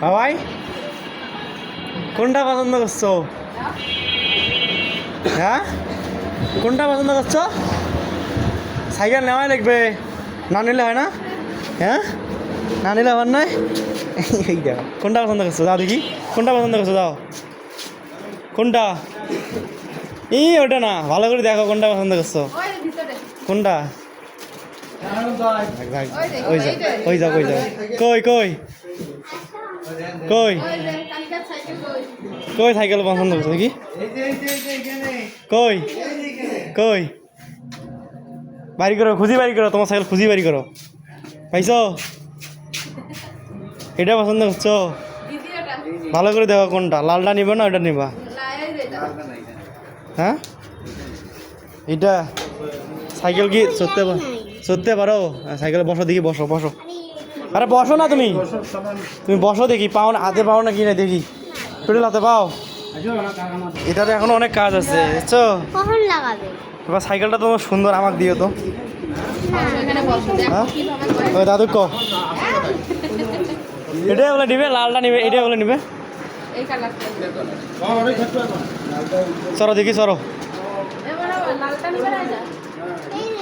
বাবাই কোনটা পছন্দ করছো? হ্যাঁ, কোনটা পছন্দ করছো? সাইকেল নেওয়াই লাগবে, না নিলে হয় না। হ্যাঁ, না নিলে আমার নয়। এই দেখো কোনটা পছন্দ করছো, যাও দেখি কোনটা পছন্দ করছো, যাও কোনটা। এই ওটা না, ভালো করে দেখো কোনটা পছন্দ করছো, কোনটা। ওই যাও, ওই যাও, ওই যাও, কই কই কই কই সাইকেল পছন্দ করছো দেখি, কই কই বাড়ি করো, খুঁজি বাড়ি করো, তোমার সাইকেল খুঁজি বাড়ি করো। পাইছো? এটা পছন্দ করছো? ভালো করে দেখো কোনটা, লালটা নিবা না ওইটা নিবা? হ্যাঁ, এটা সাইকেল কি চড়তে পারো? সাইকেলে বসো দেখি, বসো বসো। আরে বসো না, তুমি তুমি বসো দেখি, পাও না হাতে, পাও না কি না দেখি, পেটে হাতে পাও। এটাতে এখনো অনেক কাজ আছে, বুঝছো? কখন লাগাবে? এবার সাইকেলটা তোমার সুন্দর, আমাকে দিও তো। হ্যাঁ, ওই দাদু ক এটাই বলে নিবে, লালটা নিবে, এটাই বলে নিবে। চলো দেখি, চলো।